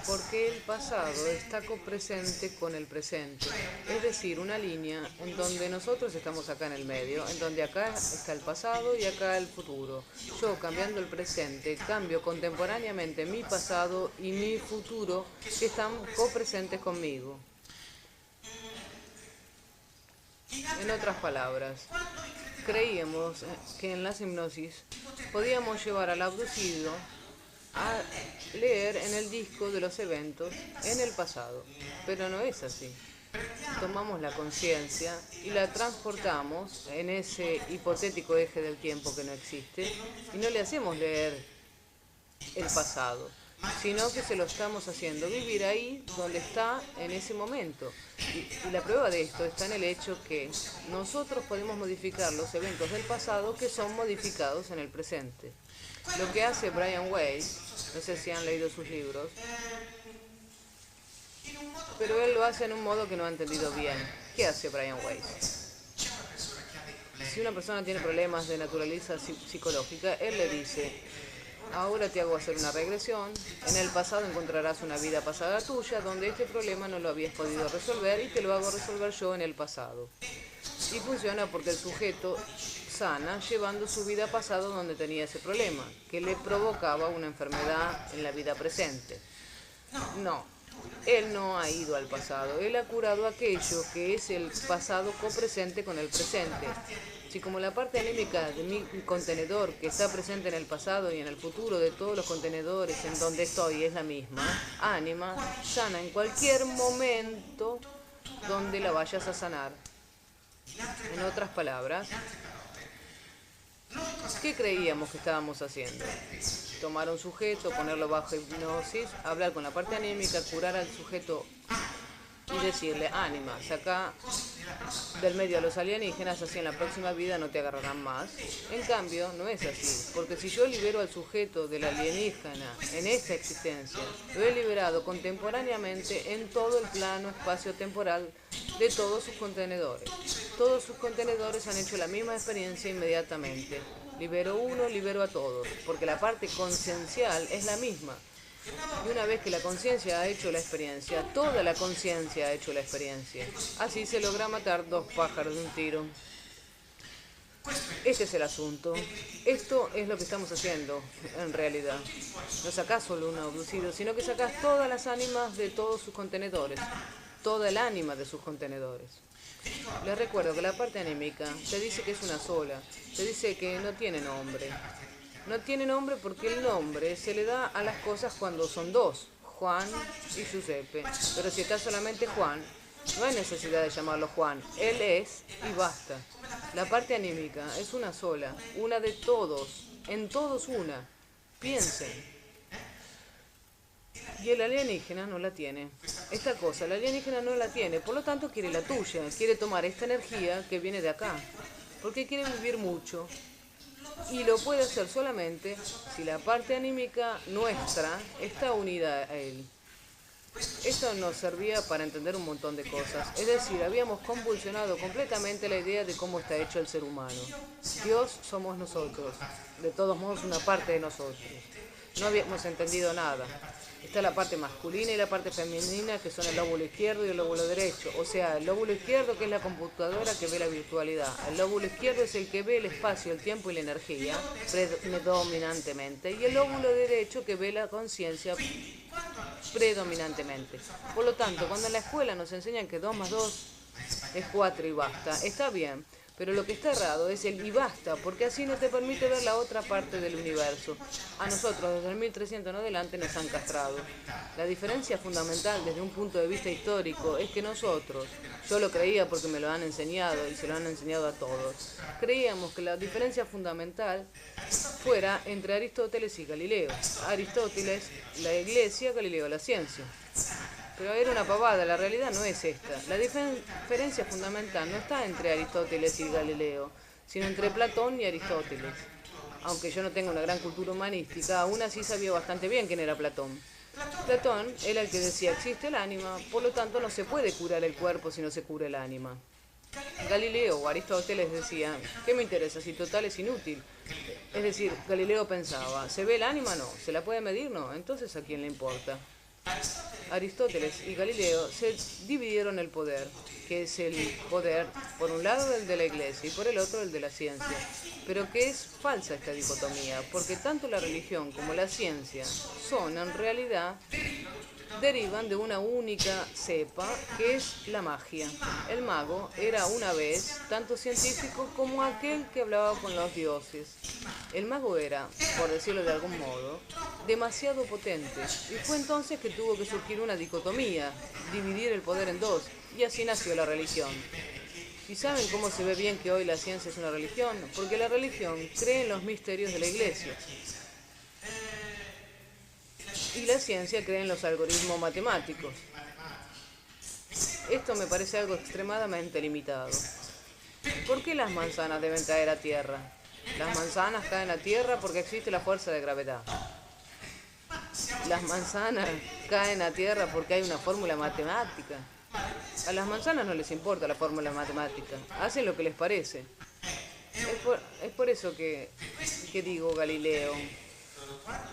Porque el pasado está copresente con el presente, es decir, una línea en donde nosotros estamos acá en el medio, en donde acá está el pasado y acá el futuro. Yo, cambiando el presente, cambio contemporáneamente mi pasado y mi futuro que están copresentes conmigo. En otras palabras, creíamos que en las hipnosis podíamos llevar al abducido a leer en el disco de los eventos en el pasado, pero no es así. Tomamos la conciencia y la transportamos en ese hipotético eje del tiempo que no existe y no le hacemos leer el pasado, sino que se lo estamos haciendo vivir ahí donde está en ese momento. Y la prueba de esto está en el hecho que nosotros podemos modificar los eventos del pasado que son modificados en el presente. Lo que hace Brian Weiss, no sé si han leído sus libros, pero él lo hace en un modo que no ha entendido bien. ¿Qué hace Brian Weiss? Si una persona tiene problemas de naturaleza psicológica, él le dice: ahora te hago hacer una regresión, en el pasado encontrarás una vida pasada tuya donde este problema no lo habías podido resolver y te lo hago resolver yo en el pasado. Y funciona porque el sujeto sana llevando su vida pasada donde tenía ese problema, que le provocaba una enfermedad en la vida presente. No, él no ha ido al pasado, él ha curado aquello que es el pasado copresente con el presente. Si como la parte anímica de mi contenedor que está presente en el pasado y en el futuro de todos los contenedores en donde estoy es la misma, ánima sana en cualquier momento donde la vayas a sanar. En otras palabras, ¿qué creíamos que estábamos haciendo? Tomar a un sujeto, ponerlo bajo hipnosis, hablar con la parte anímica, curar al sujeto y decirle: ánima, saca del medio a los alienígenas, así en la próxima vida no te agarrarán más. En cambio, no es así, porque si yo libero al sujeto del alienígena en esta existencia, lo he liberado contemporáneamente en todo el plano espacio-temporal de todos sus contenedores. Todos sus contenedores han hecho la misma experiencia inmediatamente. Libero uno, libero a todos, porque la parte conciencial es la misma. Y una vez que la conciencia ha hecho la experiencia, toda la conciencia ha hecho la experiencia. Así se logra matar dos pájaros de un tiro. Este es el asunto. Esto es lo que estamos haciendo, en realidad. No sacás solo un abducido, sino que sacás todas las ánimas de todos sus contenedores. Toda el ánima de sus contenedores. Les recuerdo que la parte anímica te dice que es una sola. Te dice que no tiene nombre. No tiene nombre porque el nombre se le da a las cosas cuando son dos, Juan y Giuseppe. Pero si está solamente Juan, no hay necesidad de llamarlo Juan. Él es y basta. La parte anímica es una sola, una de todos, en todos una. Piensen. Y el alienígena no la tiene. Esta cosa, el alienígena no la tiene, por lo tanto quiere la tuya, quiere tomar esta energía que viene de acá, porque quiere vivir mucho. Y lo puede hacer solamente si la parte anímica nuestra está unida a él. Esto nos servía para entender un montón de cosas. Es decir, habíamos convulsionado completamente la idea de cómo está hecho el ser humano. Dios somos nosotros, de todos modos una parte de nosotros. No habíamos entendido nada. Está la parte masculina y la parte femenina, que son el lóbulo izquierdo y el lóbulo derecho. O sea, el lóbulo izquierdo, que es la computadora que ve la virtualidad. El lóbulo izquierdo es el que ve el espacio, el tiempo y la energía, predominantemente. Y el lóbulo derecho, que ve la conciencia predominantemente. Por lo tanto, cuando en la escuela nos enseñan que 2 más 2 es 4 y basta, está bien. Pero lo que está errado es el y basta, porque así no te permite ver la otra parte del universo. A nosotros, desde el 1300 en adelante, nos han castrado. La diferencia fundamental desde un punto de vista histórico es que nosotros, yo lo creía porque me lo han enseñado y se lo han enseñado a todos, creíamos que la diferencia fundamental fuera entre Aristóteles y Galileo. Aristóteles, la iglesia; Galileo, la ciencia. Pero era una pavada, la realidad no es esta. La diferencia fundamental no está entre Aristóteles y Galileo, sino entre Platón y Aristóteles. Aunque yo no tenga una gran cultura humanística, aún así sabía bastante bien quién era Platón. Platón era el que decía: existe el ánima, por lo tanto no se puede curar el cuerpo si no se cura el ánima. Galileo o Aristóteles decían: ¿qué me interesa si total es inútil? Es decir, Galileo pensaba: ¿se ve el ánima? No. ¿Se la puede medir? No. Entonces, ¿a quién le importa? Aristóteles y Galileo se dividieron el poder, que es el poder, por un lado, el de la Iglesia y por el otro, el de la ciencia. Pero que es falsa esta dicotomía, porque tanto la religión como la ciencia son, en realidad, derivan de una única cepa, que es la magia. El mago era una vez tanto científico como aquel que hablaba con los dioses. El mago era, por decirlo de algún modo, demasiado potente, y fue entonces que tuvo que surgir una dicotomía, dividir el poder en dos, y así nació la religión. ¿Y saben cómo se ve bien que hoy la ciencia es una religión? Porque la religión cree en los misterios de la Iglesia. Y la ciencia cree en los algoritmos matemáticos. Esto me parece algo extremadamente limitado. ¿Por qué las manzanas deben caer a tierra? Las manzanas caen a tierra porque existe la fuerza de gravedad. Las manzanas caen a tierra porque hay una fórmula matemática. A las manzanas no les importa la fórmula matemática, hacen lo que les parece. Es por eso que digo Galileo.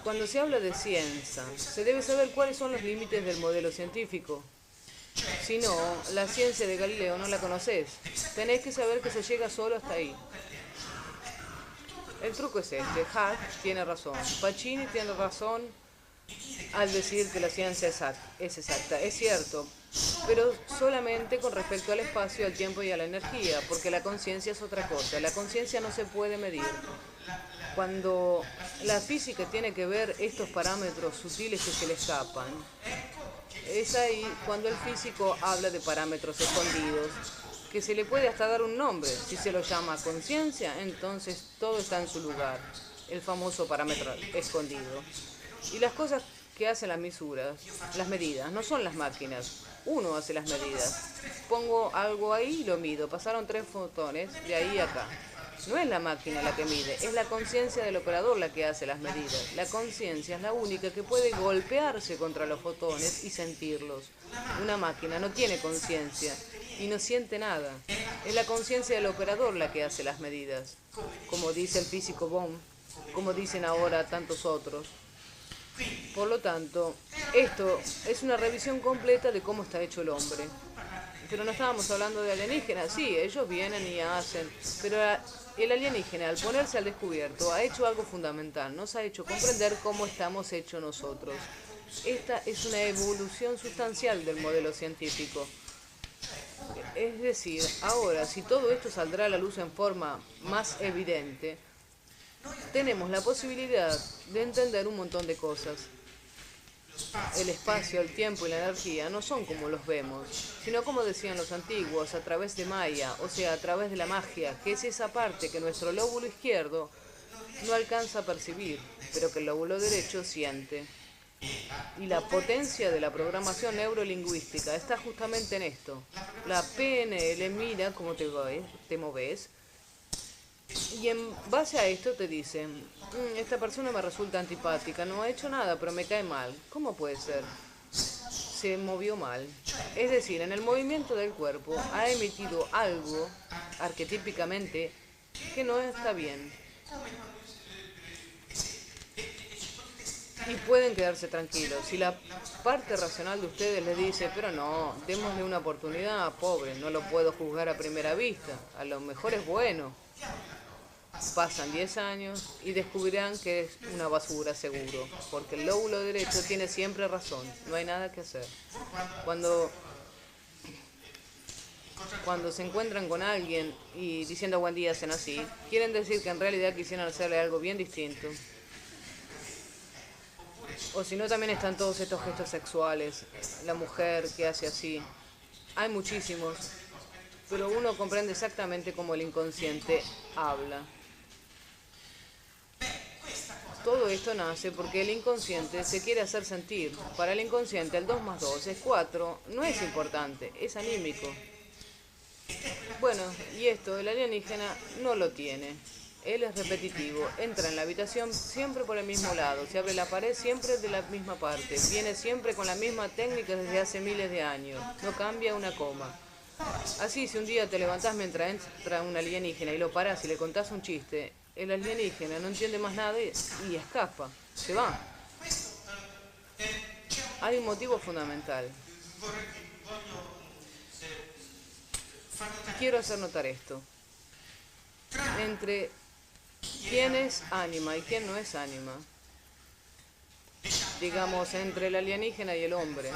Cuando se habla de ciencia, se debe saber cuáles son los límites del modelo científico. Si no, la ciencia de Galileo no la conocés. Tenés que saber que se llega solo hasta ahí. El truco es este. Hart tiene razón. Pacini tiene razón al decir que la ciencia es exacta. Es cierto, pero solamente con respecto al espacio, al tiempo y a la energía, porque la conciencia es otra cosa. La conciencia no se puede medir. Cuando la física tiene que ver estos parámetros sutiles que se le escapan, es ahí cuando el físico habla de parámetros escondidos, que se le puede hasta dar un nombre. Si se lo llama conciencia, entonces todo está en su lugar, el famoso parámetro escondido. Y las cosas que hacen las medidas, no son las máquinas. Uno hace las medidas. Pongo algo ahí y lo mido. Pasaron 3 fotones de ahí a acá. No es la máquina la que mide, es la conciencia del operador la que hace las medidas. La conciencia es la única que puede golpearse contra los fotones y sentirlos. Una máquina no tiene conciencia y no siente nada. Es la conciencia del operador la que hace las medidas. Como dice el físico Bohm, como dicen ahora tantos otros. Por lo tanto, esto es una revisión completa de cómo está hecho el hombre. Pero no estábamos hablando de alienígenas. Sí, ellos vienen y hacen, pero el alienígena, al ponerse al descubierto, ha hecho algo fundamental. Nos ha hecho comprender cómo estamos hechos nosotros. Esta es una evolución sustancial del modelo científico. Es decir, ahora, si todo esto saldrá a la luz en forma más evidente, tenemos la posibilidad de entender un montón de cosas. El espacio, el tiempo y la energía no son como los vemos, sino como decían los antiguos, a través de Maya, o sea, a través de la magia, que es esa parte que nuestro lóbulo izquierdo no alcanza a percibir, pero que el lóbulo derecho siente. Y la potencia de la programación neurolingüística está justamente en esto. La PNL mira cómo te moves, y en base a esto te dicen, esta persona me resulta antipática, no ha hecho nada, pero me cae mal. ¿Cómo puede ser? Se movió mal. Es decir, en el movimiento del cuerpo ha emitido algo, arquetípicamente, que no está bien. Y pueden quedarse tranquilos. Si la parte racional de ustedes les dice, pero no, démosle una oportunidad, pobre, no lo puedo juzgar a primera vista, a lo mejor es bueno. Pasan 10 años y descubrirán que es una basura seguro, porque el lóbulo derecho tiene siempre razón, no hay nada que hacer. Cuando se encuentran con alguien y diciendo buen día hacen así, quieren decir que en realidad quisieran hacerle algo bien distinto. O si no, también están todos estos gestos sexuales, la mujer que hace así. Hay muchísimos, pero uno comprende exactamente cómo el inconsciente habla. Todo esto nace porque el inconsciente se quiere hacer sentir. Para el inconsciente el 2 más 2 es 4, no es importante, es anímico. Bueno, y esto el alienígena no lo tiene. Él es repetitivo, entra en la habitación siempre por el mismo lado, se abre la pared siempre de la misma parte, viene siempre con la misma técnica desde hace miles de años, no cambia una coma. Así, si un día te levantás mientras entra un alienígena y lo parás y le contás un chiste, el alienígena no entiende más nada y escapa, se va. Hay un motivo fundamental. Quiero hacer notar esto. Entre quién es ánima y quién no es ánima, digamos, entre el alienígena y el hombre.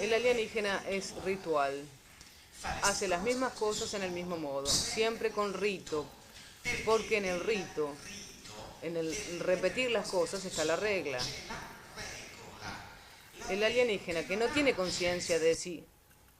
El alienígena es ritual, hace las mismas cosas en el mismo modo, siempre con rito, porque en el rito, en el repetir las cosas está la regla. El alienígena, que no tiene conciencia de sí